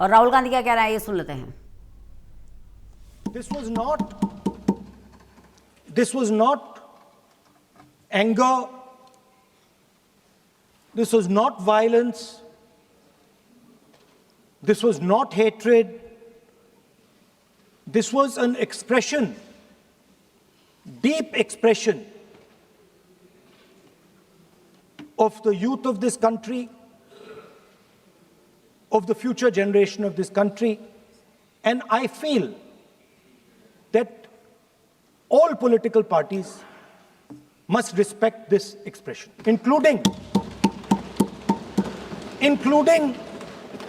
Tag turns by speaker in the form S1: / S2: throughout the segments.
S1: और राहुल गांधी क्या कह रहा है ये सुन लेते हैं।
S2: This was not anger. This was not violence. This was not hatred. This was an expression, deep expression of the youth of this country, of the future generation of this country. And I feel that all political parties must respect this expression, including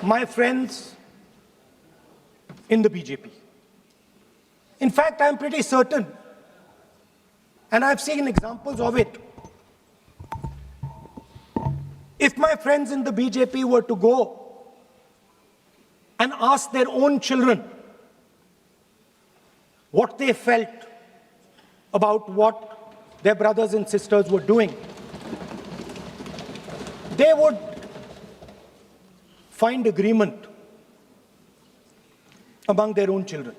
S2: my friends in the BJP. In fact, I'm pretty certain, and I've seen examples of it, if my friends in the BJP were to go and ask their own children what they felt about what their brothers and sisters were doing, they would find agreement among their own children.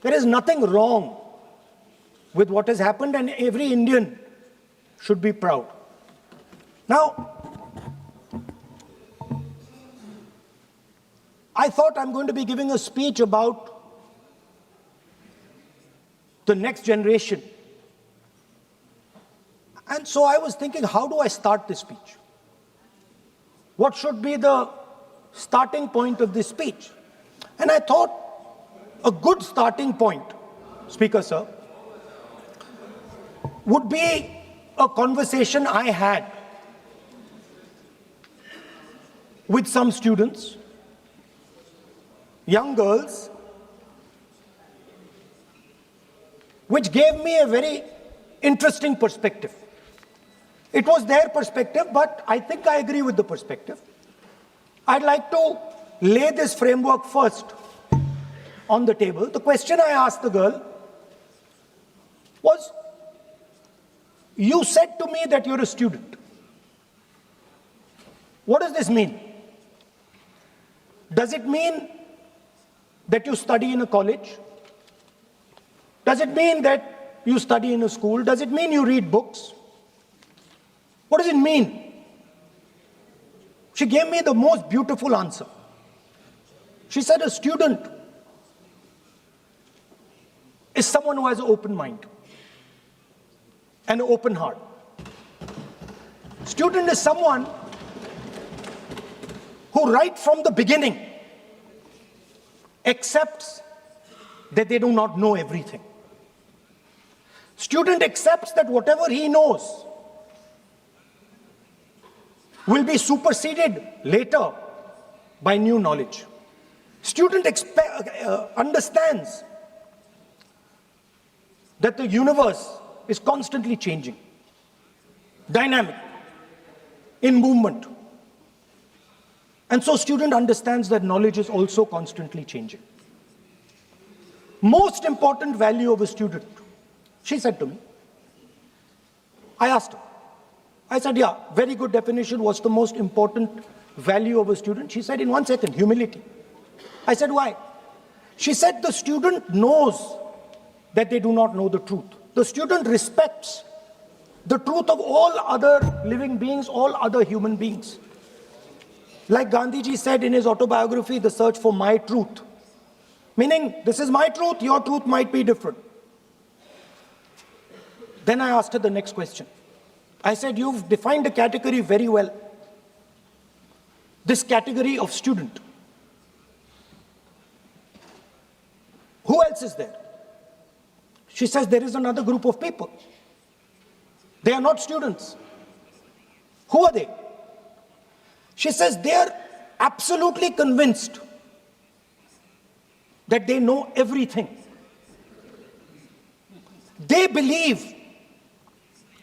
S2: There is nothing wrong with what has happened, and every Indian should be proud. Now, I thought I'm going to be giving a speech about the next generation. And so I was thinking, how do I start this speech? What should be the starting point of this speech? And I thought a good starting point, Speaker Sir, would be a conversation I had with some students, young girls, which gave me a very interesting perspective. It was their perspective, but I think I agree with the perspective. I'd like to lay this framework first on the table. The question I asked the girl was, you said to me that you're a student. What does this mean? Does it mean that you study in a college? Does it mean that you study in a school? Does it mean you read books? What does it mean? She gave me the most beautiful answer. She said a student is someone who has an open mind and an open heart. Student is someone who right from the beginning accepts that they do not know everything. Student accepts that whatever he knows will be superseded later by new knowledge. Student understands that the universe is constantly changing, dynamic, in movement. And so student understands that knowledge is also constantly changing. Most important value of a student, she said to me. I asked her. I said, yeah, very good definition. What's the most important value of a student? She said, in 1 second, humility. I said, why? She said, the student knows that they do not know the truth. The student respects the truth of all other living beings, all other human beings. Like Gandhiji said in his autobiography, The Search for My Truth. Meaning, this is my truth, your truth might be different. Then I asked her the next question. I said, you've defined a category very well. This category of student. Who else is there? She says, there is another group of people. They are not students. Who are they? She says, they are absolutely convinced that they know everything. They believe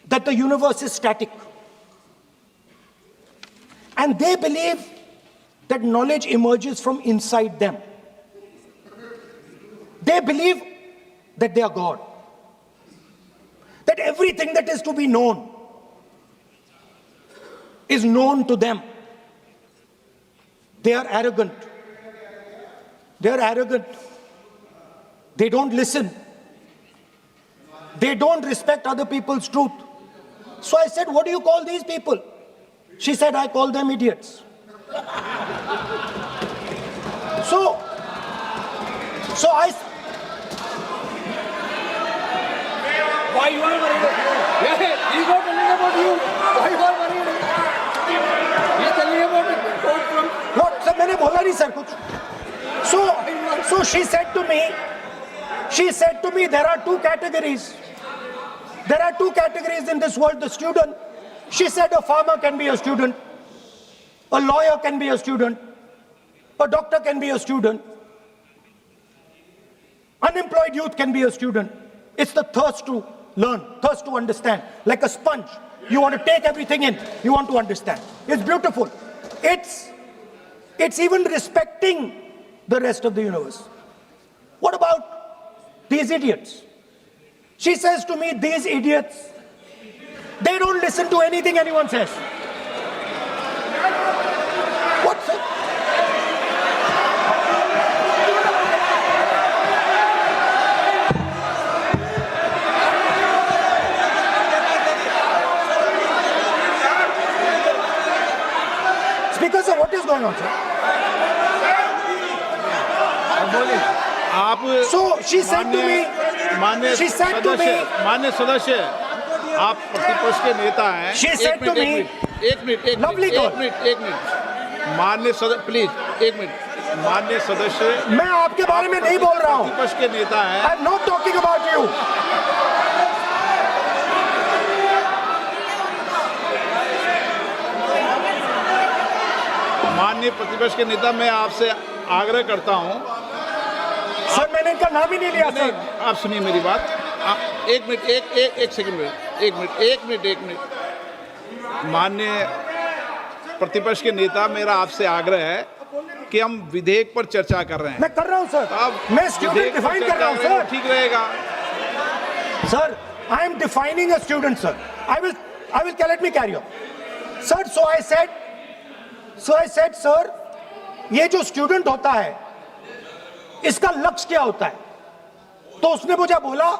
S2: that the universe is static. And they believe that knowledge emerges from inside them. They believe that they are God. That everything that is to be known is known to them. They are arrogant. They are arrogant. They don't listen. They don't respect other people's truth. So I said, what do you call these people? She said, I call them idiots. So I...
S3: Why you are worried? Yeah, he's not telling about you. Why you are worried? He's telling about the quote from...
S2: What? Sir, मैंने बोला नहीं sir कुछ. So she said to me, there are two categories. There are two categories in this world, the student. She said a farmer can be a student. A lawyer can be a student. A doctor can be a student. Unemployed youth can be a student. It's the thirst to learn, thirst to understand. Like a sponge. You want to take everything in. You want to understand. It's beautiful. It's even respecting the rest of the universe. What about these idiots? She says to me, these idiots, they don't listen to anything anyone says. What's it? Speaker sir, what is going on, sir?
S4: आप
S2: So she said to me,
S4: मान्य सदस्य आप प्रतिपक्ष के नेता हैं.
S2: She said to me,
S4: एक minute मान्य सदस्य प्लीज एक मिनट मान्य सदस्य
S2: मैं आपके बारे में नहीं बोल रहा हूँ.
S4: प्रतिपक्ष के नेता हैं.
S2: I'm not talking about you.
S4: माननीय प्रतिपक्ष के नेता, मैं आपसे आग्रह करता हूं.
S2: सर मैंने इनका नाम ही नहीं लिया सर.
S4: आप सुनिए मेरी बात. एक मिनट. माननीय प्रतिपक्ष के नेता, मेरा आपसे आग्रह है कि हम विधेयक पर चर्चा कर रहे हैं.
S2: मैं कर रहा हूं सर. मैं स्टूडेंट डिफाइन कर रहा हूं सर.
S4: ठीक रहेगा
S2: sir. I am defining a student, sir. I will let me carry on. Sir, so I said, sir, ये जो स्टूडेंट होता है, इसका लक्ष्य क्या होता है? तो उसने मुझे बोला,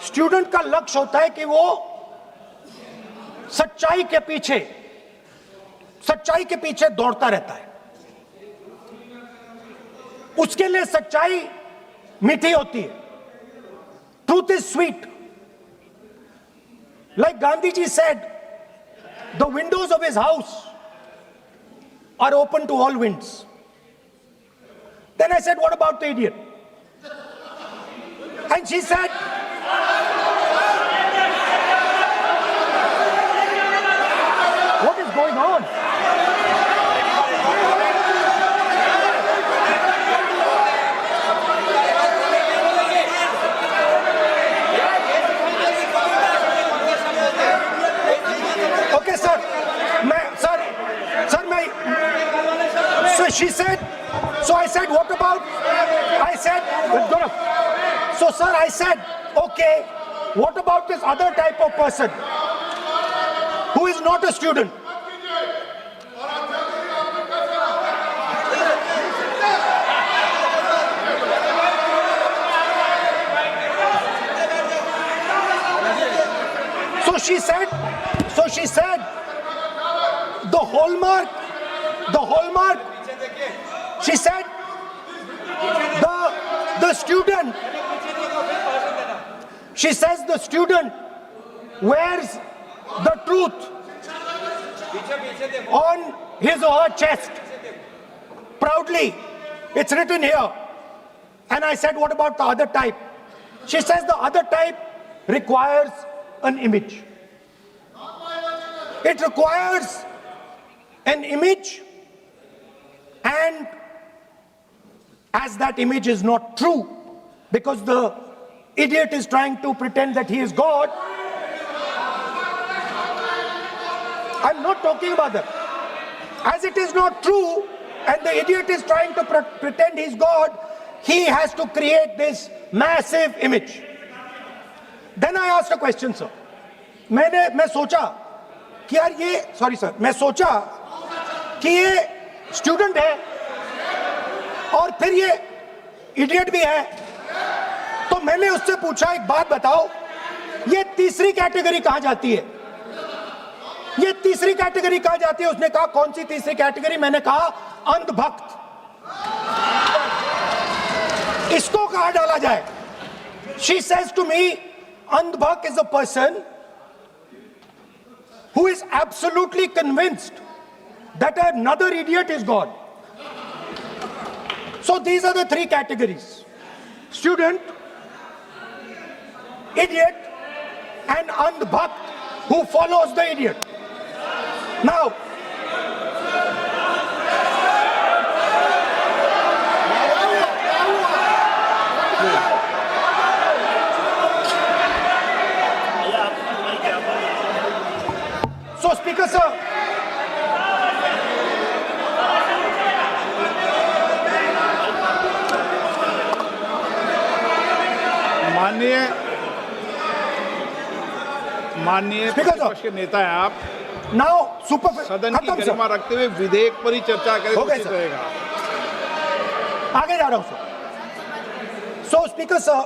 S2: स्टूडेंट का लक्ष्य होता है कि वो सच्चाई के पीछे दौड़ता रहता है. उसके लिए सच्चाई मीठी होती है. Truth is sweet. Like Gandhiji said, the windows of his house are open to all winds. Then I said, what about the idiot? And she said, what is going on? Okay, sir. So she said, so I said, what about? I said, so sir, I said, okay, what about this other type of person who is not a student? So she said, the hallmark, she said, the student, she says the student wears the truth on his or her chest proudly. It's written here. And I said, what about the other type? She says the other type requires an image. It requires an image, and as that image is not true, because the idiot is trying to pretend that he is God. I'm not talking about that. As it is not true, and the idiot is trying to pretend he's God, he has to create this massive image. Then I asked a question, sir. मैं सोचा कि यार ये, sorry sir, मैं सोचा कि ये student है, और फिर ये इडियट भी है। तो मैंने उससे पूछा, एक बात बताओ, ये तीसरी कैटेगरी कहां जाती है? ये तीसरी कैटेगरी कहां जाती है? उसने कहा कौन सी तीसरी कैटेगरी? मैंने कहा अंधभक्त। इसको कहां डाला जाए? She says to me, अंधभक्त is a person who is absolutely convinced that another idiot is God. So these are the three categories: student, idiot, and andhbhakt who follows the idiot. Now, so Speaker sir,
S4: माननीय
S2: Speaker,
S4: प्रतिपक्ष के नेता है आप,
S2: now super
S4: सदन की
S2: खत्म sir,
S4: गरिमा रखते हुए विधेयक पर ही चर्चा करें
S2: हो
S4: तो
S2: गए
S4: उचित
S2: सर।
S4: रहेगा।
S2: आगे जा रहा हूं sir. So Speaker sir,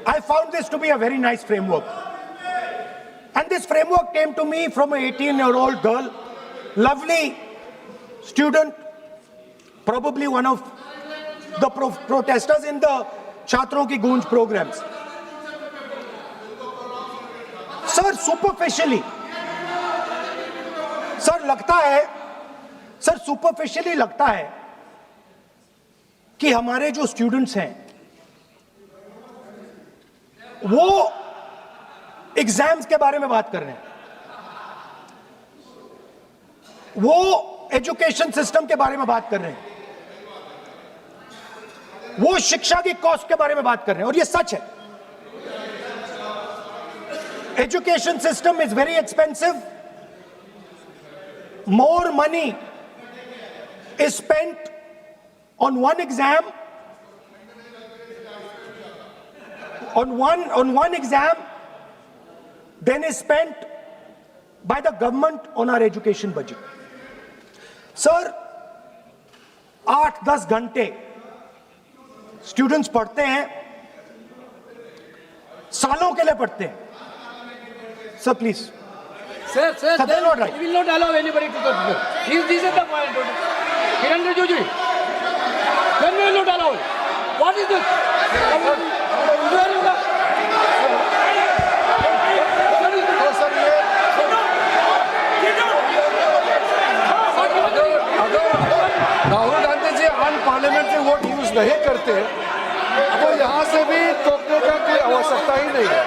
S2: I found this to be a very nice framework, and this framework came to me from an 18-year-old girl, lovely student, probably one of the protesters in the छात्रों की गूंज programs. Sir superficially, sir लगता है, sir superficially लगता है कि हमारे जो स्टूडेंट्स हैं वो एग्जाम्स के बारे में बात कर रहे हैं, वो एजुकेशन सिस्टम के बारे में बात कर रहे हैं, वो शिक्षा की कॉस्ट के बारे में बात कर रहे हैं। और ये सच है, education system is very expensive. More money is spent on one exam, on one exam than is spent by the government on our education budget. Sir, 8-10 घंटे स्टूडेंट्स पढ़ते हैं, सालों के लिए पढ़ते हैं। Sir, please.
S3: Sir,
S2: Sir, they are not right.
S3: we will not allow anybody to touch this. This is the point. Kiran Rijiju, then we will not allow it. What is this?
S5: Rahul Gandhi ji unparliamentary word use नहीं करते तो यहाँ से भी टोकने का कोई आवश्यकता ही नहीं है।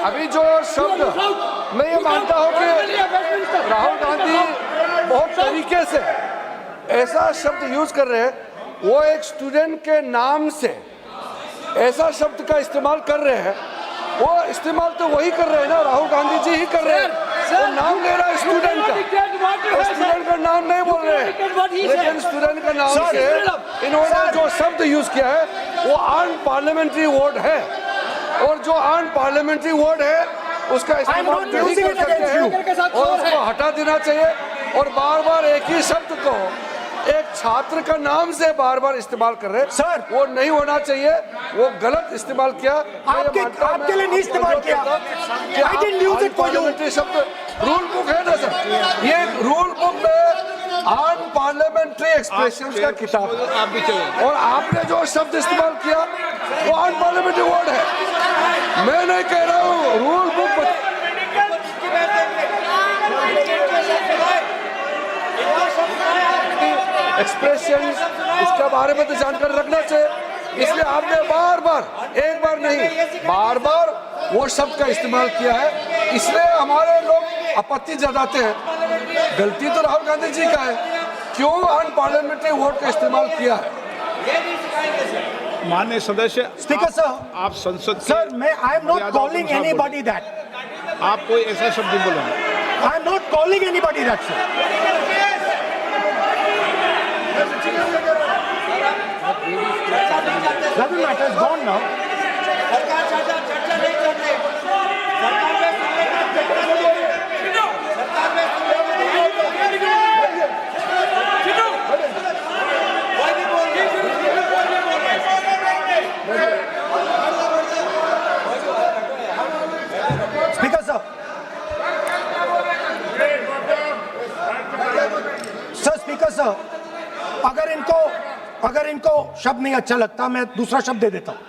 S5: अभी जो शब्द मैं ये मानता हूँ कि राहुल गांधी बहुत तरीके से ऐसा शब्द यूज कर रहे हैं, वो एक स्टूडेंट के नाम से ऐसा शब्द का इस्तेमाल कर रहे हैं। वो इस्तेमाल तो वही कर रहे हैं ना, राहुल गांधी जी ही कर रहे हैं। वो नाम ले रहा है स्टूडेंट का, स्टूडेंट का नाम नहीं बोल रहे हैं, लेकिन स्टूडेंट का नाम से इन्होंने जो शब्द यूज किया है वो अनपार्लियामेंट्री वर्ड है, और जो अनपार्लियामेंट्री वर्ड है उसका इस्तेमाल नहीं कर सकते हैं और उसको हटा देना चाहिए। और बार बार एक ही शब्द को एक छात्र का नाम से बार बार इस्तेमाल कर रहे हैं
S2: सर,
S5: वो नहीं होना चाहिए, वो गलत इस्तेमाल किया।
S2: आपके लिए नहीं इस्तेमाल किया। I didn't use it for you.
S5: शब्द रूल बुक है ना सर, ये रूल बुक में अनपार्लियामेंट्री एक्सप्रेशंस का किताब है।
S4: आप भी चले,
S5: और आपने जो शब्द इस्तेमाल किया वो अनपार्लियामेंट्री वर्ड है। मैं नहीं कह रहा हूँ, रूल बुक एक्सप्रेशन इसके बारे में तो जानकारी रखना चाहिए, इसलिए आपने बार बार, एक बार नहीं बार बार वो शब्द का इस्तेमाल किया है, इसलिए हमारे लोग आपत्ति जताते हैं। गलती तो राहुल गांधी जी का है, क्यों अनपार्लियामेंट्री वर्ड का इस्तेमाल किया है।
S4: माननीय सदस्य,
S2: स्पीकर सर,
S4: आप संसद
S2: सर मैं I am not calling anybody that,
S4: आप कोई ऐसा शब्द नहीं बोलेंगे।
S2: I am not calling anybody that sir. Doesn't matter, it's gone now. अगर इनको शब्द नहीं अच्छा लगता, मैं दूसरा शब्द दे देता हूं।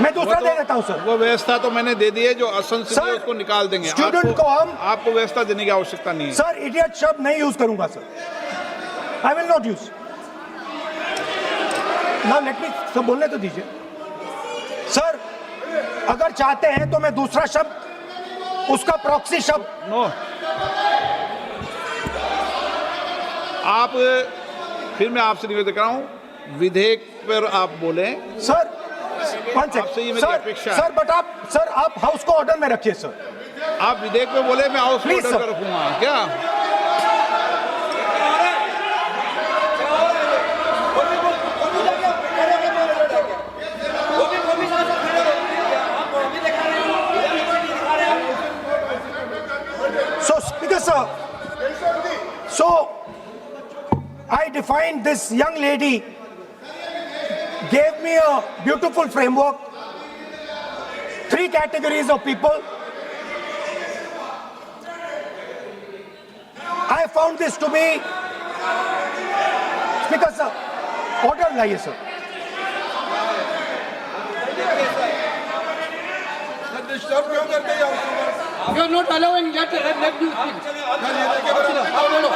S2: मैं दूसरा दे देता हूं सर।
S4: वो व्यवस्था तो मैंने दे दी है, जो असंसदीय
S2: सर,
S4: उसको निकाल देंगे।
S2: स्टूडेंट को हम
S4: आपको व्यवस्था देने की आवश्यकता नहीं है
S2: सर। इडियट शब्द नहीं यूज करूंगा sir. I will not use. ना लेट मी सब बोलने तो दीजिए सर। अगर चाहते हैं तो मैं दूसरा शब्द, उसका प्रॉक्सी शब्द।
S4: नो, आप फिर मैं आपसे निवेदन कर रहा हूं, विधेयक पर आप बोले
S2: सर। वन
S4: आपसे ये मेरी अपेक्षा है।
S2: सर बट आप हाउस को ऑर्डर में रखिए सर।
S4: आप विधेयक पे बोले, मैं हाउस
S2: Please,
S4: ऑर्डर
S2: sir.
S4: कर रखूंगा क्या?
S2: So speaker sir, so I defined this young lady, gave me a beautiful framework, 3 categories of people. I found this to be, speaker sir, order लाइए sir.
S3: You are not allowing let you speak. No.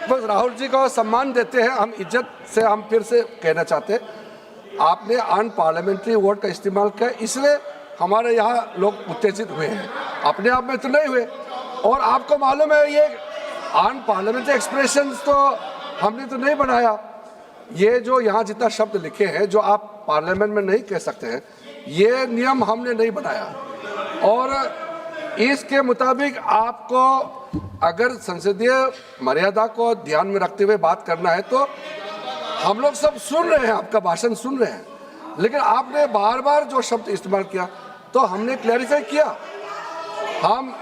S5: बस राहुल जी को सम्मान देते हैं हम, इज्जत से हम फिर से कहना चाहते हैं, आपने अन पार्लियामेंट्री वर्ड का इस्तेमाल किया, इसलिए हमारे यहाँ लोग उत्तेजित हुए हैं। अपने आप में तो नहीं हुए, और आपको मालूम है ये अन पार्लियामेंट्री एक्सप्रेशंस तो हमने तो नहीं बनाया। ये जो यहाँ जितना शब्द लिखे हैं जो आप पार्लियामेंट में नहीं कह सकते हैं, ये नियम हमने नहीं बनाया, और इसके मुताबिक आपको अगर संसदीय मर्यादा को ध्यान में रखते हुए बात करना है तो हम लोग सब सुन रहे हैं, आपका भाषण सुन रहे हैं, लेकिन आपने बार बार जो शब्द इस्तेमाल किया तो हमने क्लैरिफाई किया। हम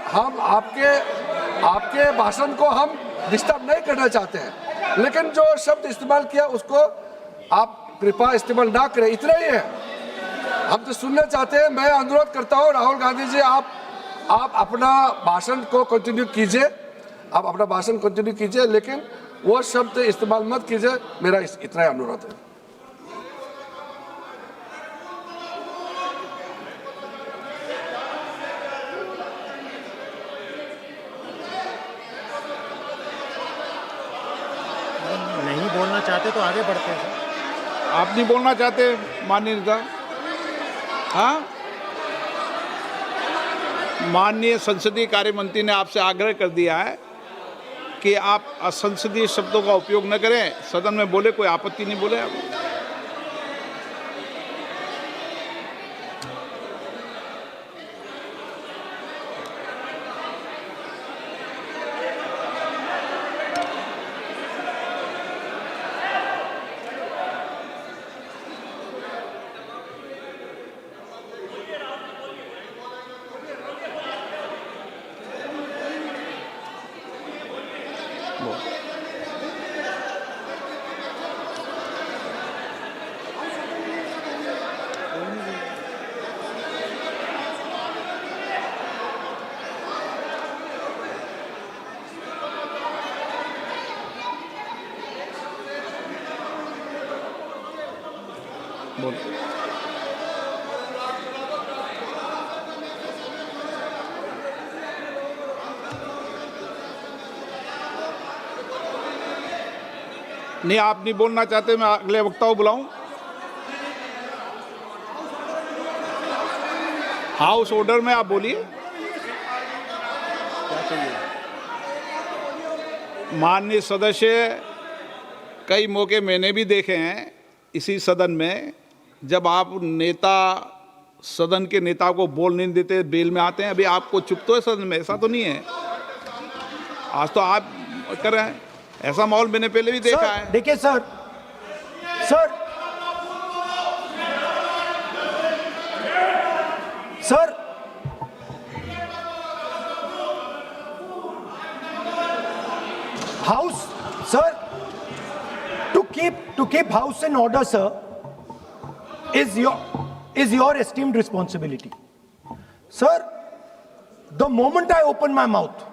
S5: आपके भाषण को हम डिस्टर्ब नहीं करना चाहते हैं, लेकिन जो शब्द इस्तेमाल किया उसको आप कृपया इस्तेमाल ना करें, इतना ही है। हम तो सुनना चाहते हैं। मैं अनुरोध करता हूँ राहुल गांधी जी, आप अपना भाषण को कंटिन्यू कीजिए, आप अपना भाषण कंटिन्यू कीजिए, लेकिन वो शब्द इस्तेमाल मत कीजिए, मेरा इतना ही अनुरोध है।
S6: नहीं बोलना चाहते तो आगे बढ़ते हैं सर।
S4: आप नहीं बोलना चाहते माननीय नेता? हाँ, माननीय संसदीय कार्य मंत्री ने आपसे आग्रह कर दिया है कि आप असंसदीय शब्दों का उपयोग न करें, सदन में बोले, कोई आपत्ति नहीं बोले आप। नहीं, आप नहीं बोलना चाहते, मैं अगले वक्ता को बुलाऊं? हाउस ऑर्डर में आप बोलिए। माननीय सदस्य, कई मौके मैंने भी देखे हैं इसी सदन में, जब आप नेता सदन के नेता को बोल नहीं देते, बेल में आते हैं। अभी आपको चुप तो है सदन में, ऐसा तो नहीं है। आज तो आप कर रहे हैं, ऐसा माहौल मैंने पहले भी देखा है।
S2: देखिए sir, House, sir, to keep house in order, sir, is your esteemed responsibility. Sir, the moment I open my mouth,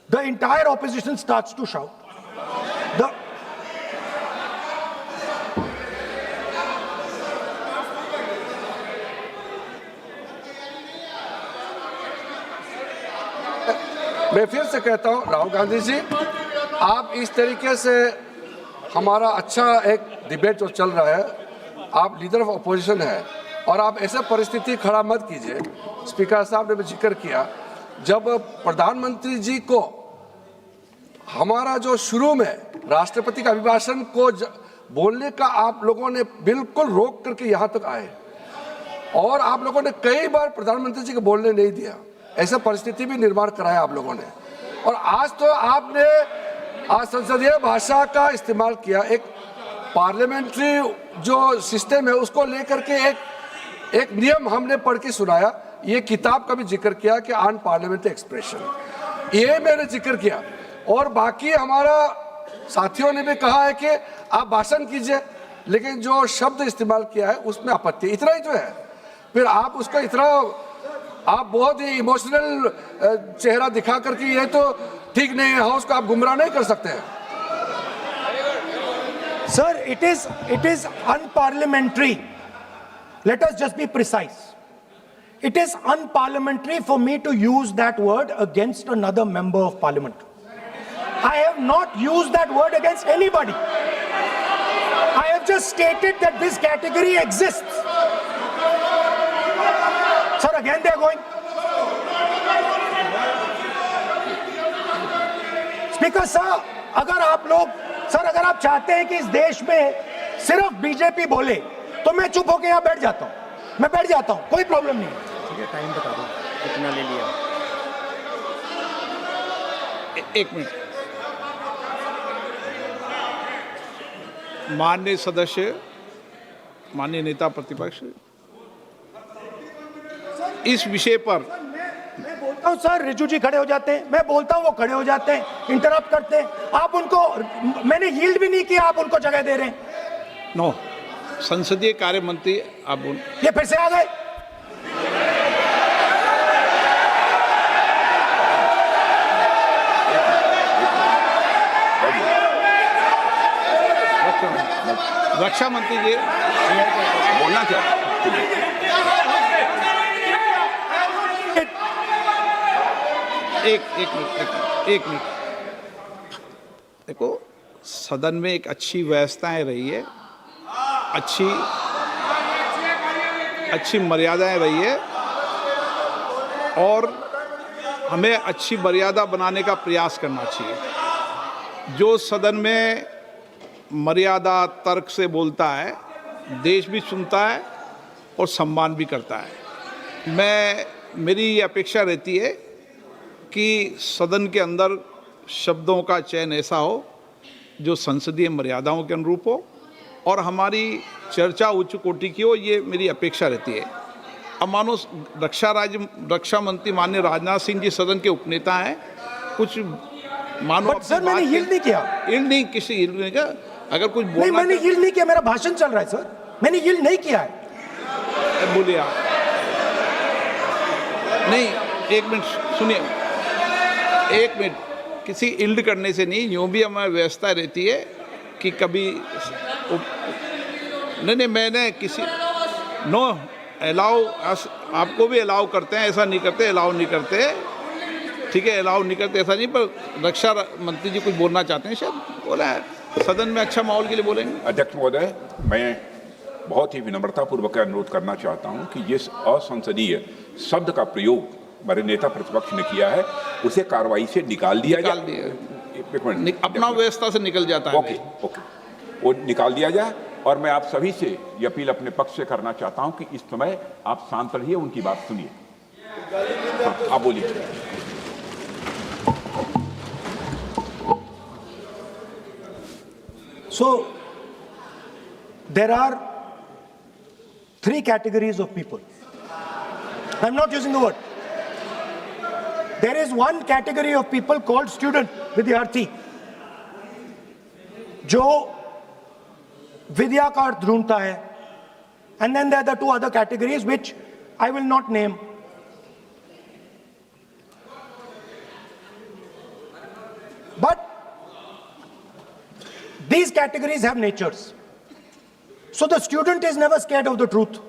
S2: the entire opposition starts to shout.
S5: मैं फिर से कहता हूं, राहुल गांधी जी, आप इस तरीके से हमारा अच्छा एक डिबेट जो चल रहा है, आप लीडर ऑफ अपोजिशन है और आप ऐसे परिस्थिति खड़ा मत कीजिए। स्पीकर साहब ने भी जिक्र किया, जब प्रधानमंत्री जी को हमारा जो शुरू में राष्ट्रपति का अभिभाषण को बोलने का आप लोगों ने बिल्कुल रोक करके यहाँ तक आए और आप लोगों ने कई बार प्रधानमंत्री जी को बोलने नहीं दिया, ऐसा परिस्थिति भी निर्माण कराया आप लोगों ने। और आज तो आपने आज संसदीय भाषा का इस्तेमाल किया, एक पार्लियामेंट्री जो सिस्टम है उसको लेकर के एक नियम हमने पढ़ के सुनाया। ये किताब का भी जिक्र किया कि अनपार्लियामेंट्री एक्सप्रेशन, ये मैंने जिक्र किया। और बाकी हमारा साथियों ने भी कहा है कि आप भाषण कीजिए, लेकिन जो शब्द इस्तेमाल किया है उसमें आपत्ति, इतना ही तो है। फिर आप उसको इतना आप बहुत ही इमोशनल चेहरा दिखा करके ये तो ठीक नहीं है, हाउस को आप गुमराह नहीं कर सकते हैं।
S2: Sir, it is unparliamentary. Let us just be precise. It is unparliamentary for me to use that word against another member of parliament. I have not used that word against anybody. I have just stated that this category exists. Sir, again they are going. Speaker sir, अगर आप चाहते हैं कि इस देश में सिर्फ BJP बोले तो मैं चुप होकर यहाँ बैठ जाता हूँ, कोई प्रॉब्लम नहीं।
S6: ठीक है, टाइम बता दो कितना ले लिया।
S4: एक मिनट। माननीय सदस्य, माननीय नेता प्रतिपक्ष, इस विषय पर
S2: मैं बोलता हूं सर, रिजू जी खड़े हो जाते हैं, मैं बोलता हूं वो खड़े हो जाते हैं, इंटरप्ट करते हैं। आप उनको, मैंने यील्ड भी नहीं किया, आप उनको जगह दे रहे हैं।
S4: नो, संसदीय कार्य मंत्री आप
S2: ये फिर से आ गए।
S4: रक्षा मंत्री जी बोलना चाहते। एक मिनट। देखो, सदन में एक अच्छी व्यवस्थाएं रही है, अच्छी मर्यादाएं रही है और हमें अच्छी मर्यादा बनाने का प्रयास करना चाहिए। जो सदन में मर्यादा तर्क से बोलता है, देश भी सुनता है और सम्मान भी करता है। मेरी ये अपेक्षा रहती है कि सदन के अंदर शब्दों का चयन ऐसा हो जो संसदीय मर्यादाओं के अनुरूप हो और हमारी चर्चा उच्च कोटि की हो, ये मेरी अपेक्षा रहती है। अब मानो रक्षा मंत्री माननीय राजनाथ सिंह जी सदन के उपनेता हैं, कुछ मानो
S2: सर मैंने यील्ड नहीं किया।
S4: यील्ड नहीं किया। अगर कुछ बोलना,
S2: नहीं, मैंने यील्ड नहीं किया, मेरा भाषण चल रहा है सर, मैंने यील्ड नहीं किया है।
S4: बोलिए आप। नहीं, एक मिनट सुनिए, एक मिनट। किसी इल्ड करने से नहीं, यूँ भी हमारी व्यवस्था रहती है कि कभी नहीं, मैंने किसी नो अलाउ, आपको भी अलाउ करते हैं, ऐसा नहीं करते, अलाउ नहीं करते, ठीक है, अलाउ नहीं करते ऐसा नहीं। पर रक्षा मंत्री जी कुछ बोलना चाहते हैं शायद। बोला है सदन में अच्छा माहौल के लिए बोलेंगे।
S7: अध्यक्ष महोदय, मैं बहुत ही विनम्रतापूर्वक अनुरोध करना चाहता हूं कि जिस असंसदीय शब्द का प्रयोग हमारे नेता प्रतिपक्ष ने किया है उसे कार्रवाई से निकाल दिया जाए। एक मिनट,
S4: अपना व्यवस्था से निकल जाता है।
S7: ओके, वो निकाल दिया जाए। और मैं आप सभी से ये अपील अपने पक्ष से करना चाहता हूं कि इस समय आप शांत रहिए, उनकी बात सुनिए। हाँ, आप बोलिए।
S2: So, there are 3 categories of people. I'm not using the word. There is one category of people called student, विद्यार्थी, जो विद्या का अर्थ ढूंढता है. And then there are the 2 other categories which I will not name. But these categories have natures. So the student is never scared of the truth.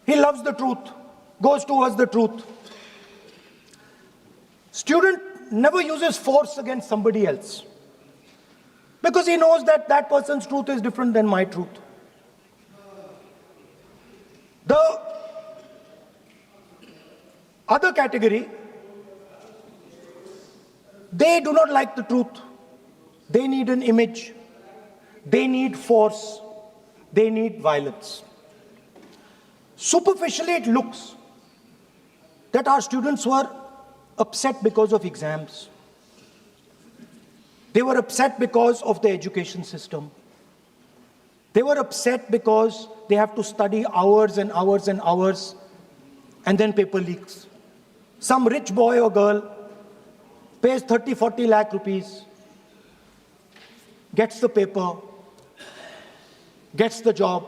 S2: He loves the truth, goes towards the truth. Student never uses force against somebody else because he knows that that person's truth is different than my truth. The other category, they do not like the truth. They need an image. They need force. They need violence. Superficially, it looks that our students were upset because of exams. They were upset because of the education system. They were upset because they have to study hours and hours and hours, and then paper leaks. Some rich boy or girl pays 30-40 lakh rupees, gets the paper, gets the job,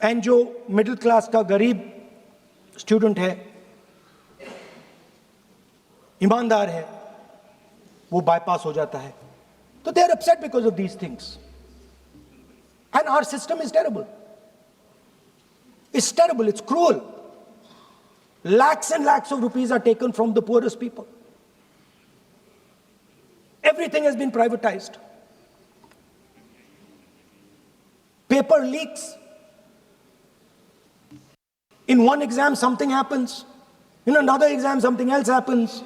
S2: and जो middle class का गरीब student है, ईमानदार है, वो bypass हो जाता है. So they are upset because of these things. And our system is terrible. It's terrible, it's cruel. Lakhs and lakhs of rupees are taken from the poorest people. Everything has been privatized. Paper leaks. In one exam, something happens. In another exam, something else happens.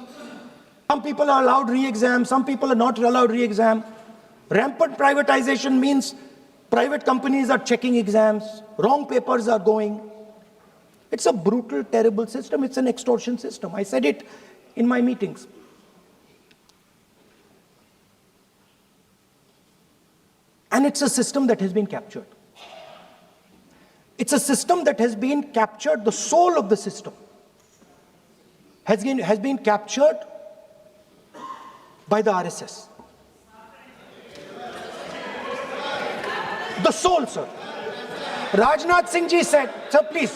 S2: Some people are allowed re-exam, some people are not allowed re-exam. Rampant privatization means private companies are checking exams, wrong papers are going. It's a brutal, terrible system. It's an extortion system. I said it in my meetings. And it's a system that has been captured. It's a system that has been captured, the soul of the system has been captured by the RSS. The soul, sir. Rajnath Singh ji said, sir, please.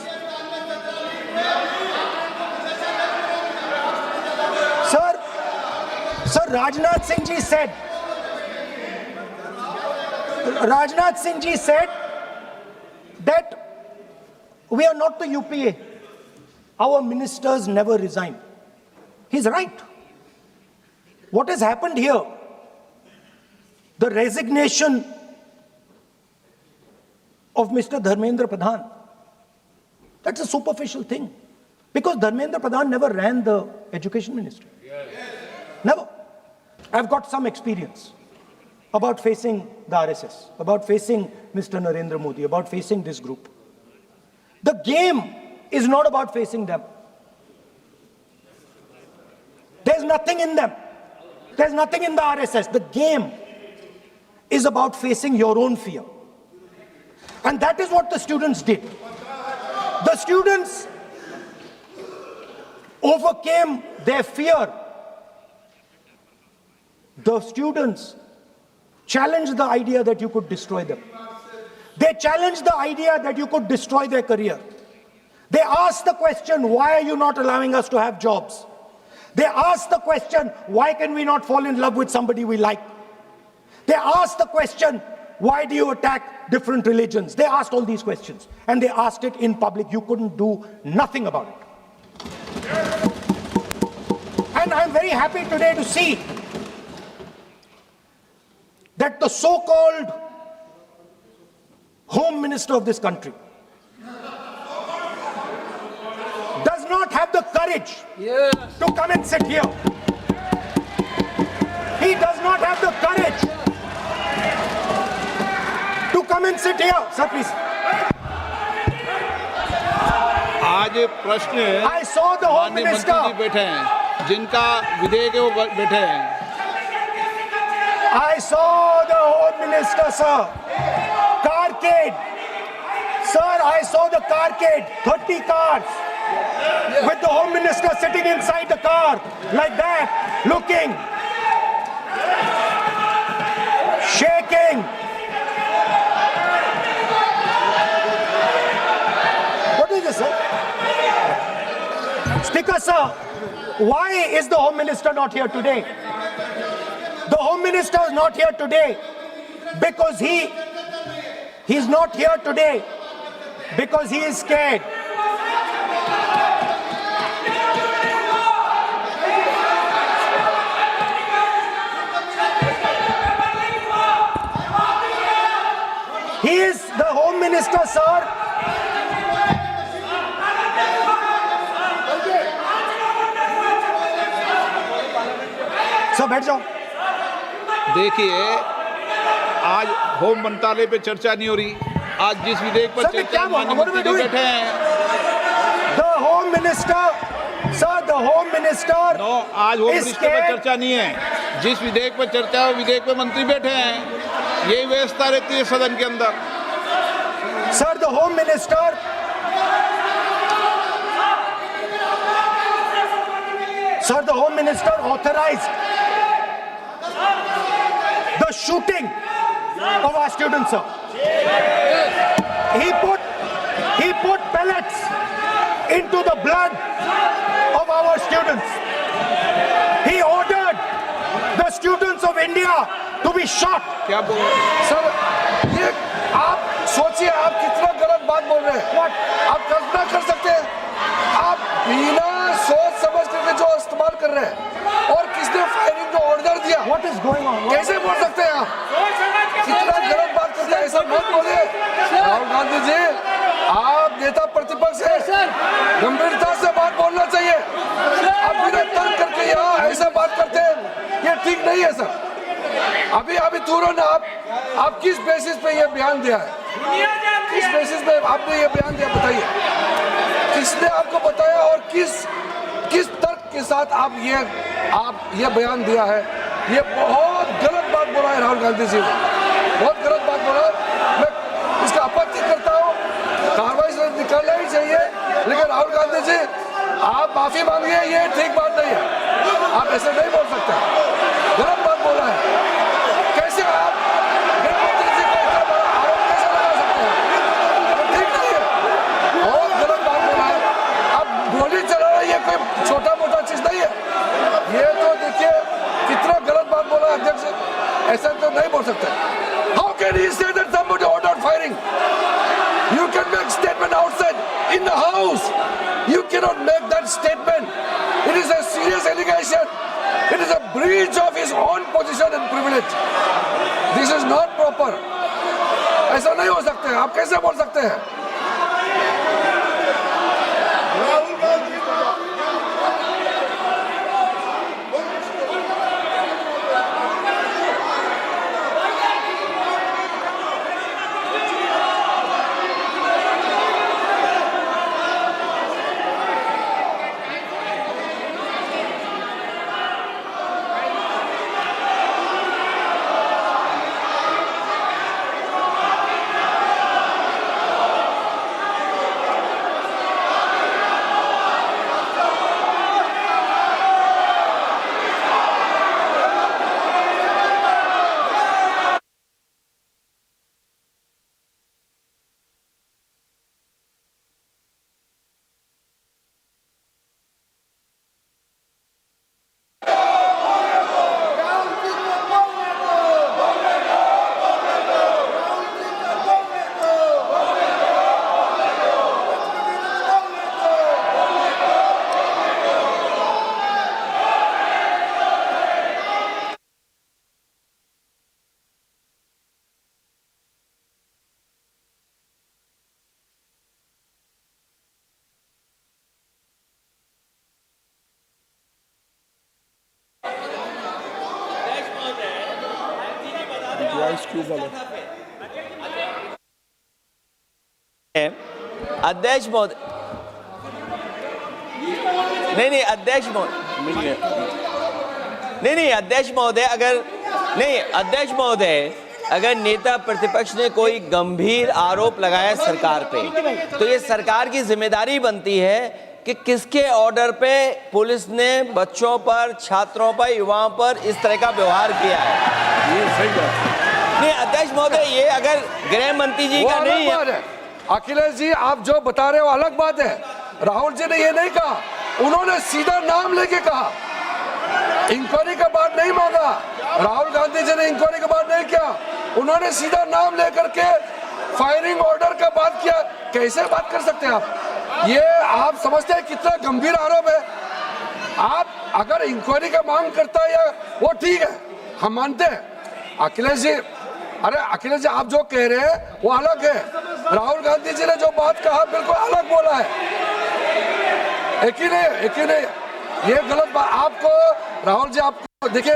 S2: Sir, Rajnath Singh ji said that we are not the UPA. Our ministers never resign. He's right. What has happened here? The resignation of Mr. Dharmendra Pradhan. That's a superficial thing. Because Dharmendra Pradhan never ran the education ministry. Never. I've got some experience about facing the RSS, about facing Mr. Narendra Modi, about facing this group. The game is not about facing them. There's nothing in them. There's nothing in the RSS. The game is about facing your own fear. And that is what the students did. The students overcame their fear. The students challenged the idea that you could destroy them. They challenged the idea that you could destroy their career. They asked the question, why are you not allowing us to have jobs? They asked the question, why can we not fall in love with somebody we like? They asked the question, why do you attack different religions? They asked all these questions, and they asked it in public. You couldn't do nothing about it. And I'm very happy today to see that the so-called Home Minister of this country does not have the courage to come and sit here. He does not have the courage to come and sit here. Sir, please.
S4: आज प्रश्न
S2: I saw the Home
S4: माननीय मंत्री जी
S2: Minister.
S4: बैठे हैं, जिनका विधेयक है वो बैठे हैं।
S2: I saw the Home Minister, sir. Carcade. Sir, I saw the carcade. 30 cars. With the Home Minister sitting inside the car. Like that. Looking. Shaking. What is this, sir? Speaker, sir. Why is the Home Minister not here today? The Home Minister is not here today because he's not here today because he is scared. He is the Home Minister, sir. Sir बैठ जाओ।
S4: देखिए, आज home मंत्रालय पे चर्चा नहीं हो रही। आज जिस विधेयक पर
S2: सर, मैं
S4: चर्चा
S2: क्या बोलूं?
S4: माननीय
S2: What am I
S4: मंत्री जी
S2: doing?
S4: बैठे हैं।
S2: The Home Minister, sir, the Home Minister
S4: नो, आज होम
S2: is
S4: मिनिस्टर पर
S2: scared.
S4: चर्चा नहीं है। जिस विधेयक पर चर्चा है वो विधेयक पे मंत्री बैठे हैं। यही व्यवस्था रहती है सदन के अंदर।
S2: Sir, the Home Minister. Sir, the Home Minister authorized the shooting of our students, sir. He put pellets into the blood of our students. He ordered the students of India to be shot.
S4: क्या बोल रहे हैं?
S5: Sir, ये आप सोचिए, आप कितना गलत बात बोल रहे हैं। आप कल्पना कर सकते हैं, आप बिना सोच समझ करके जो इस्तेमाल कर रहे हैं और किसने फायरिंग का ऑर्डर दिया,
S2: What is going on?
S5: कैसे बोल सकते हैं आप? कितना गलत बात करते हैं, ऐसा मत बोलिए। राहुल गांधी जी, आप नेता प्रतिपक्ष हैं, गंभीरता से बात बोलना चाहिए। आप बिना तर्क करके यहाँ ऐसा बात करते हैं, ये ठीक नहीं है सर। अभी तुरंत आप किस बेसिस पे ये बयान दिया है? किस बेसिस पे आपने ये बयान दिया, बताइए। किसने आपको बताया और किस तर्क के साथ आप ये बयान दिया है? ये बहुत गलत बात बोला है राहुल गांधी जी ने, बहुत गलत बात बोला। मैं इसका आपत्ति करता हूँ, कार्रवाई से निकालना ही चाहिए। लेकिन राहुल गांधी जी, आप माफी मांगिए, ये ठीक बात नहीं है। आप ऐसे नहीं बोल सकते, गलत बात बोला है। कैसे आप गृहमंत्री जी को इतना बड़ा आरोप कैसे लगा सकते हैं? ठीक नहीं है, बहुत गलत बात बोला है। आप गोली चलाना ये कोई छोटा मोटा चीज नहीं है। ये तो देखिए कितना गलत बात बोला है अध्यक्ष, ऐसा तो नहीं बोल सकते। How can he say that somebody ordered firing? You can make statement outside in the house. You cannot make that statement. It is a serious allegation. It is a breach of his own position and privilege. This is not proper. ऐसा नहीं हो सकता है, आप कैसे बोल सकते हैं?
S3: आइस क्यूब वाले।
S8: अध्यक्ष महोदय, नहीं अध्यक्ष महोदय, नहीं अध्यक्ष महोदय, अध्यक्ष महोदय, अगर नेता प्रतिपक्ष ने कोई गंभीर आरोप लगाया सरकार पे, तो ये सरकार की जिम्मेदारी बनती है कि किसके ऑर्डर पे पुलिस ने बच्चों पर, छात्रों पर, युवाओं पर इस तरह का व्यवहार किया है।
S3: ये सही बात
S8: नहीं अध्यक्ष महोदय, ये अगर गृह मंत्री जी का नहीं है।
S5: अखिलेश जी, आप जो बता रहे हो अलग बात है। राहुल जी ने ये नहीं कहा, उन्होंने सीधा नाम लेके कहा, इंक्वायरी का बात नहीं मांगा। राहुल गांधी जी ने इंक्वायरी का बात नहीं किया, उन्होंने सीधा नाम लेकर के फायरिंग ऑर्डर का बात किया। कैसे बात कर सकते हैं आप? ये आप समझते हैं कितना गंभीर आरोप है? आप अगर इंक्वायरी का मांग करता है या वो ठीक है, हम मानते हैं। अखिलेश जी, अरे अखिलेश जी, आप जो कह रहे हैं वो अलग है। राहुल गांधी जी ने जो बात कहा बिल्कुल अलग बोला है। एक ही नहीं, ये गलत बात। आपको राहुल जी, आपको देखिए,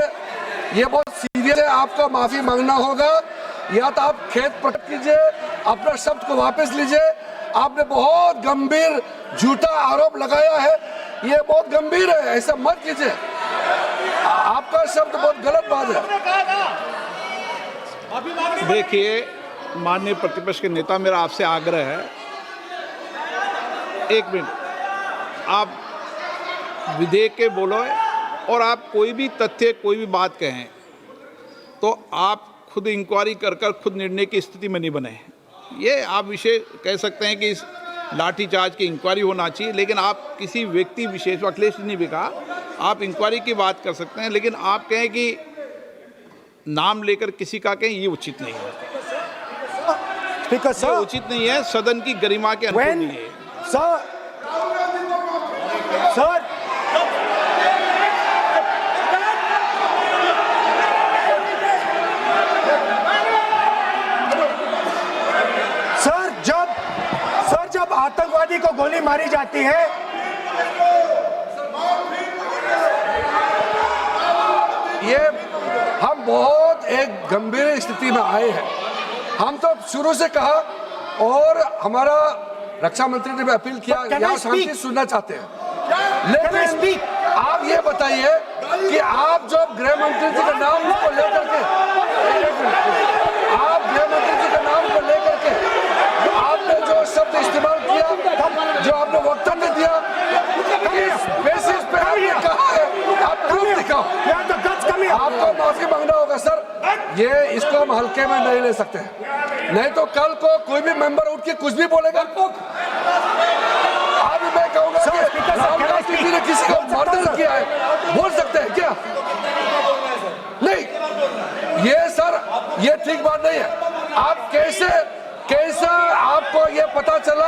S5: ये बहुत सीरियस है, आपको माफी मांगना होगा, या तो आप खेद प्रकट कीजिए, अपना शब्द को वापस लीजिए। आपने बहुत गंभीर झूठा आरोप लगाया है, ये बहुत गंभीर है, ऐसा मत कीजिए। आपका शब्द बहुत गलत बात है।
S4: देखिए माननीय प्रतिपक्ष के नेता, मेरा आपसे आग्रह है, एक मिनट, आप विधेयक के बोलो और आप कोई भी तथ्य, कोई भी बात कहें तो आप खुद इंक्वायरी कर खुद निर्णय की स्थिति में नहीं बने। ये आप विषय कह सकते हैं कि इस लाठीचार्ज की इंक्वायरी होना चाहिए, लेकिन आप किसी व्यक्ति विशेष, अखिलेश जी ने भी कहा, आप इंक्वायरी की बात कर सकते हैं, लेकिन आप कहें कि नाम लेकर किसी का कहें, ये उचित नहीं है।
S2: Speaker,
S4: ये
S2: sir,
S4: उचित नहीं है, सदन की गरिमा के अनुकूल
S2: when,
S4: नहीं है।
S2: sir, जब आतंकवादी को गोली मारी जाती है,
S5: ये हम बहुत एक गंभीर स्थिति में आए हैं। हम तो शुरू से कहा, और हमारा रक्षा मंत्री ने भी अपील किया, यहाँ शांति सुनना चाहते हैं। लेकिन आप ये बताइए कि आप जो गृह मंत्री जी के नाम को लेकर के, आप गृह मंत्री जी के नाम को लेकर के आपने जो शब्द इस्तेमाल किया, जो आपने वक्तव्य दिया, इस बेसिस पे आपने कहा है, आप प्रूफ दिखाओ। आपको माफी मांगना होगा सर, ये इसको हम हल्के में नहीं ले सकते, नहीं तो कल को कोई भी मेंबर उठ के कुछ भी बोलेगा। आज मैं कहूँगा कि राहुल गांधी जी ने किसी को मर्डर किया है, बोल सकते हैं क्या? नहीं, ये सर, ये ठीक बात नहीं है। आप कैसा आपको ये पता चला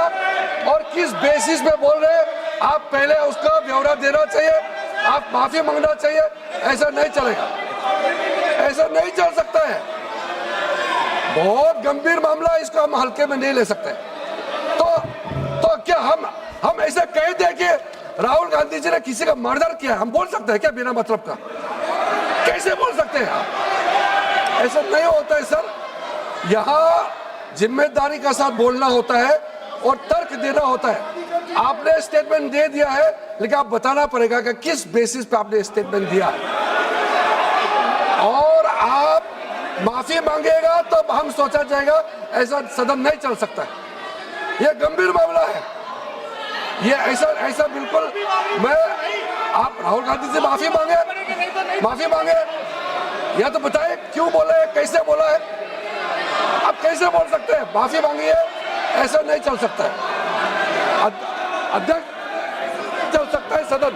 S5: और किस बेसिस पे बोल रहे हैं? आप पहले उसका ब्यौरा देना चाहिए, आप माफी मांगना चाहिए। ऐसा नहीं चलेगा, ऐसा नहीं चल सकता है। बहुत गंभीर मामला है, इसको हम हल्के में नहीं ले सकते। तो क्या हम ऐसा कह दें कि राहुल गांधी जी ने किसी का मर्डर किया, हम बोल सकते हैं क्या बिना मतलब का? कैसे बोल सकते हैं आप? ऐसा नहीं होता है सर। यहाँ जिम्मेदारी का साथ बोलना होता है और तर्क देना होता है। आपने स्टेटमेंट दे दिया है, लेकिन आप बताना पड़ेगा कि किस बेसिस पे आपने स्टेटमेंट दिया है, और आप माफी मांगेगा तो हम सोचा जाएगा। ऐसा सदन नहीं चल सकता है, यह गंभीर मामला है। ये ऐसा बिल्कुल, मैं आप राहुल गांधी से माफी मांगे, या तो बताए क्यों बोला है, कैसे बोला है। आप कैसे बोल सकते हैं? माफी मांगिए, ऐसा नहीं चल सकता है। अध्यक्ष चल सकता है सदन,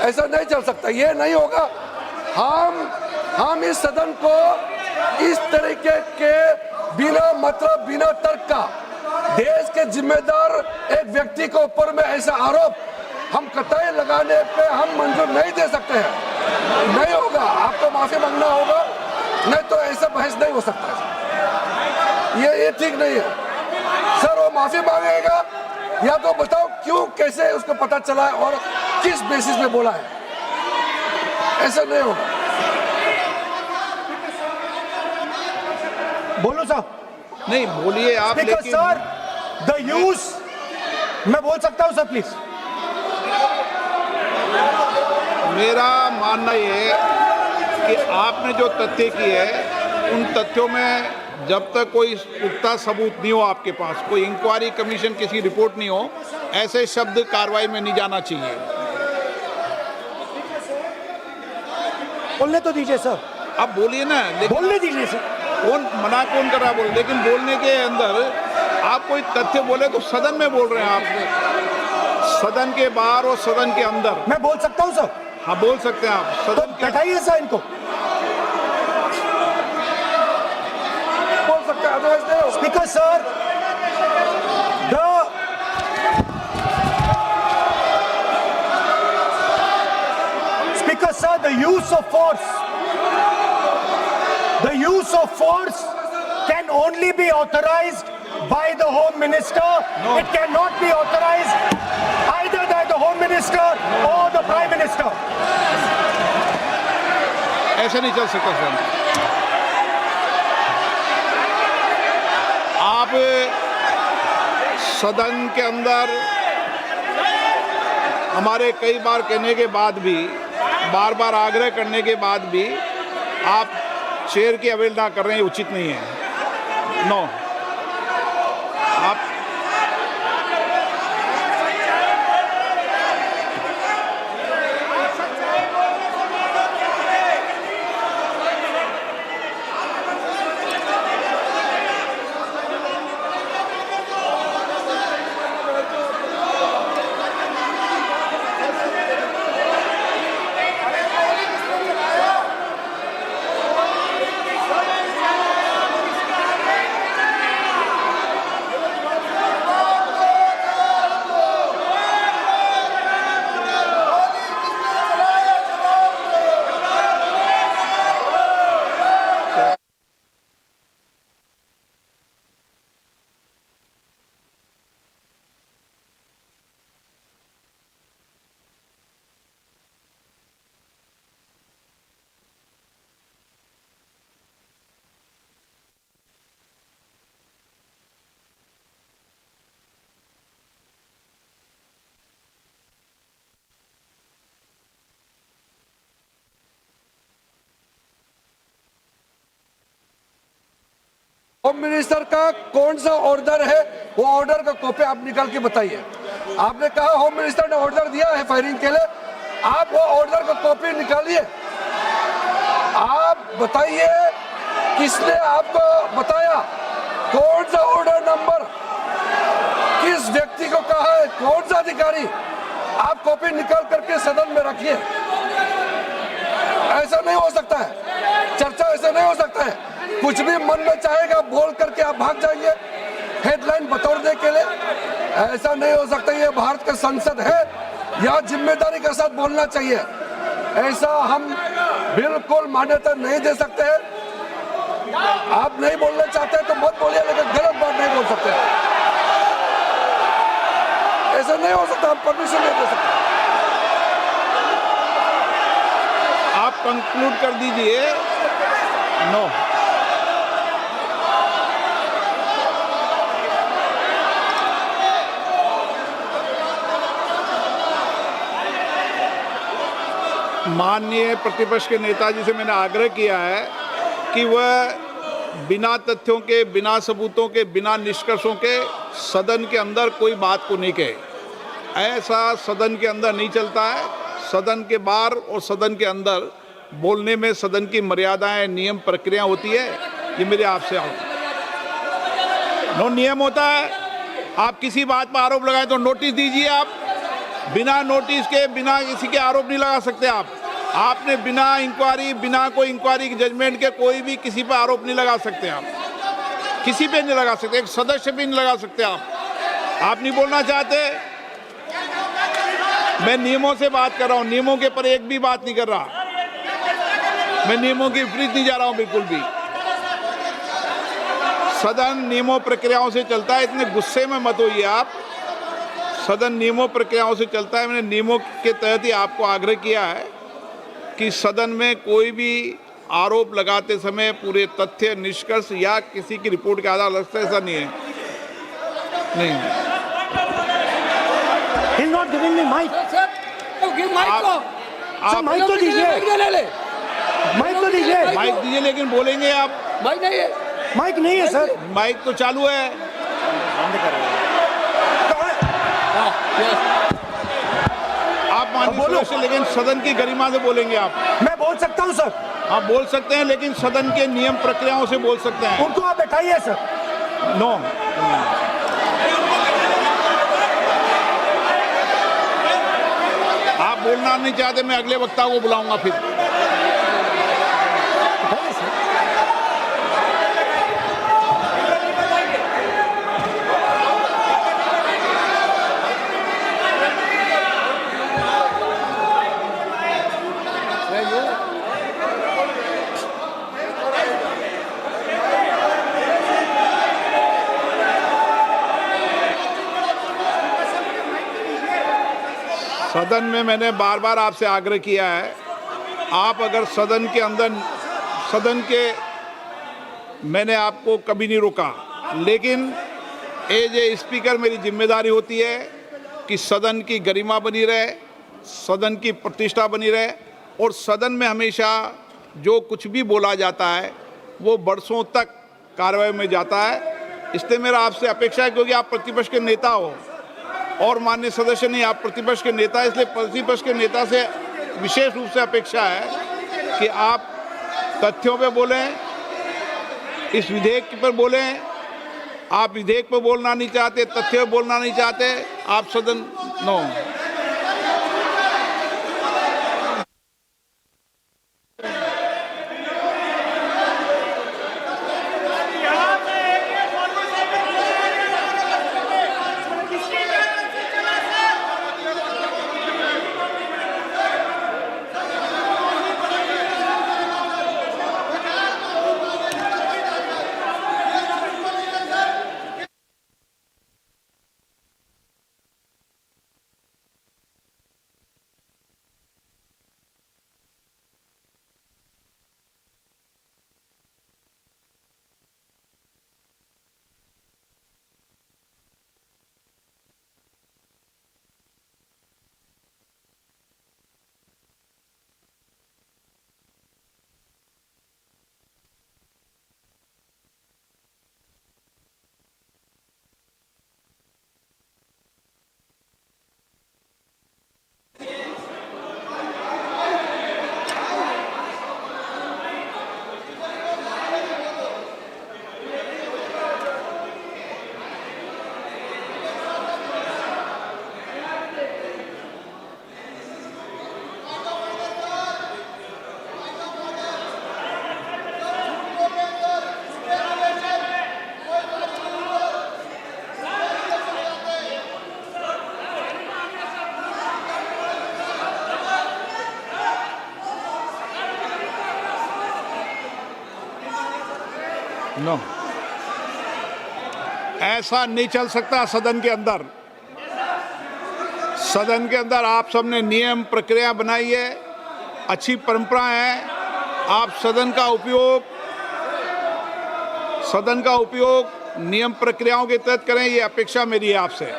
S5: ऐसा नहीं चल सकता, ये नहीं होगा। हम इस सदन को इस तरीके के बिना मतलब, बिना तर्क का, देश के जिम्मेदार एक व्यक्ति के ऊपर में ऐसा आरोप हम कतई लगाने पे हम मंजूर नहीं दे सकते हैं। नहीं होगा, आपको माफी मांगना होगा, नहीं तो ऐसा बहस नहीं हो सकता है। ये ठीक नहीं है सर। वो माफी मांगेगा, या तो बताओ क्यों, कैसे उसको पता चला है और किस बेसिस पे बोला है। ऐसा नहीं होगा।
S2: बोलो सर।
S4: नहीं बोलिए आप,
S2: स्पीकर
S4: लेकिन
S2: सर, द यूज, मैं बोल सकता हूं सर प्लीज?
S4: मेरा मानना ये है कि आपने जो तथ्य किए हैं उन तथ्यों में जब तक कोई पुख्ता सबूत नहीं हो आपके पास, कोई इंक्वायरी कमीशन किसी रिपोर्ट नहीं हो, ऐसे शब्द कार्रवाई में नहीं जाना चाहिए।
S2: बोलने तो दीजिए सर,
S4: आप बोलिए ना, लेकिन
S2: बोलने दीजिए सर।
S4: कौन कौन कर रहा है बोल, लेकिन बोलने के अंदर आप कोई तथ्य बोले तो सदन में बोल रहे हैं आप, सदन के बाहर और सदन के अंदर।
S2: मैं बोल सकता हूं सर?
S4: हाँ बोल सकते हैं आप,
S2: तो
S4: सदन के
S2: बैठाइए सर इनको।
S5: बोल सकते हैं, अदरवाइज नहीं होगा।
S2: Speaker sir, Speaker sir, the use of force can only be authorized by the Home Minister.
S4: No.
S2: It cannot be authorized either by the Home Minister or the Prime Minister.
S4: ऐसे नहीं चल सकता sir. आप सदन के अंदर हमारे कई बार कहने के बाद भी, बार बार आग्रह करने के बाद भी आप चेयर की अवहेलना कर रहे हैं, उचित नहीं है। नो, आप
S5: होम मिनिस्टर का कौन सा ऑर्डर है, वो ऑर्डर का कॉपी आप निकाल के बताइए। आपने कहा होम मिनिस्टर ने ऑर्डर दिया है फायरिंग के लिए, आप वो ऑर्डर का कॉपी निकालिए। आप बताइए किसने आपको बताया, कौन सा ऑर्डर नंबर, किस व्यक्ति को कहा है, कौन सा अधिकारी। आप कॉपी निकाल करके सदन में रखिए। ऐसा नहीं हो सकता है, चर्चा ऐसा नहीं हो सकता है। कुछ भी मन में चाहेगा बोल करके आप भाग जाएंगे हेडलाइन बतौरने के लिए। ऐसा नहीं हो सकता। ये भारत का संसद है, यहाँ जिम्मेदारी के साथ बोलना चाहिए। ऐसा हम बिल्कुल मान्यता नहीं दे सकते हैं। आप नहीं बोलना चाहते तो मत बोलिए, लेकिन गलत बात नहीं बोल सकते। ऐसा नहीं हो सकता, हम परमिशन नहीं दे सकते।
S4: आप कंक्लूड कर दीजिए। नो, माननीय प्रतिपक्ष के नेताजी से मैंने आग्रह किया है कि वह बिना तथ्यों के, बिना सबूतों के, बिना निष्कर्षों के सदन के अंदर कोई बात को नहीं कहे। ऐसा सदन के अंदर नहीं चलता है। सदन के बाहर और सदन के अंदर बोलने में सदन की मर्यादाएं, नियम, प्रक्रिया होती है। ये मेरे आपसे नो नियम होता है। आप किसी बात पर आरोप लगाए तो नोटिस दीजिए। आप बिना नोटिस के, बिना किसी के आरोप नहीं लगा सकते। आपने बिना इंक्वायरी, बिना कोई इंक्वायरी की जजमेंट के कोई भी किसी पर आरोप नहीं लगा सकते। आप किसी पे नहीं लगा सकते, एक सदस्य भी नहीं लगा सकते। आप नहीं बोलना चाहते, मैं नियमों से बात कर रहा हूं, नियमों के पर एक भी बात नहीं कर रहा। मैं नियमों के विपरीत नहीं जा रहा हूं बिल्कुल भी। सदन नियमों प्रक्रियाओं से चलता है, इतने गुस्से में मत होइए आप। सदन नियमों प्रक्रियाओं से चलता है। मैंने नियमों के तहत ही आपको आग्रह किया है कि सदन में कोई भी आरोप लगाते समय पूरे तथ्य, निष्कर्ष या किसी की रिपोर्ट के आधार लगता है, ऐसा नहीं है। नहीं,
S2: He's not giving me mic.
S3: Sir give mic को
S2: सर माइक तो दीजिए,
S3: ले ले
S2: माइक तो दीजिए।
S4: माइक दीजिए, लेकिन बोलेंगे आप।
S3: माइक नहीं है
S2: माइक नहीं है सर।
S4: माइक तो चालू है। आप माननीय
S2: बोलो।
S4: सदस्य, लेकिन सदन की गरिमा से बोलेंगे आप।
S2: मैं बोल सकता हूँ सर,
S4: आप बोल सकते हैं, लेकिन सदन के नियम प्रक्रियाओं से बोल सकते हैं।
S2: उनको आप बैठाइए सर।
S4: नो, आप बोलना नहीं चाहते, मैं अगले वक्ता को बुलाऊंगा फिर।
S2: बैठाइए सर।
S4: सदन में मैंने बार बार आपसे आग्रह किया है, आप अगर सदन के अंदर, मैंने आपको कभी नहीं रोका, लेकिन एज ए स्पीकर मेरी जिम्मेदारी होती है कि सदन की गरिमा बनी रहे, सदन की प्रतिष्ठा बनी रहे, और सदन में हमेशा जो कुछ भी बोला जाता है वो बरसों तक कार्रवाई में जाता है। इसलिए मेरा आपसे अपेक्षा है, क्योंकि आप प्रतिपक्ष के नेता हो और माननीय सदस्य नहीं, आप प्रतिपक्ष के नेता, इसलिए प्रतिपक्ष के नेता से विशेष रूप से अपेक्षा है कि आप तथ्यों पे बोलें, इस विधेयक पर बोलें। आप विधेयक पर बोलना नहीं चाहते, तथ्य पे बोलना नहीं चाहते, आप सदन नो। नो, ऐसा नहीं चल सकता सदन के अंदर। सदन के अंदर आप सबने नियम प्रक्रिया बनाई है, अच्छी परंपरा है। आप सदन का उपयोग नियम प्रक्रियाओं के तहत करें, ये अपेक्षा मेरी है आपसे।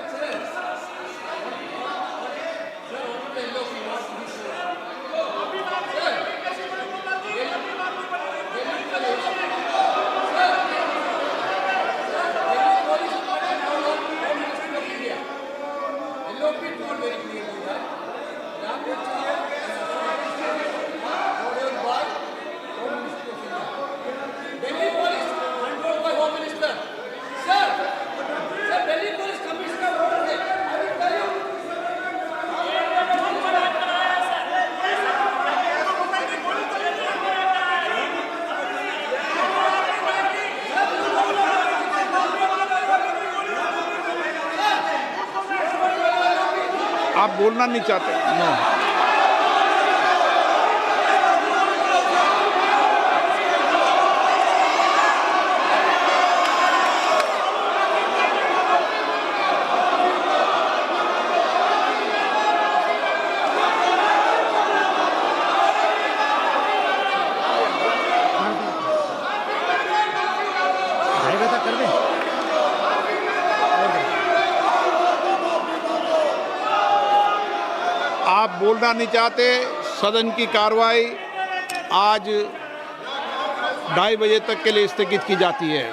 S4: आप बोलना नहीं चाहते? नो। आप बोलना नहीं चाहते, सदन की कार्रवाई आज 2:30 बजे तक के लिए स्थगित की जाती है।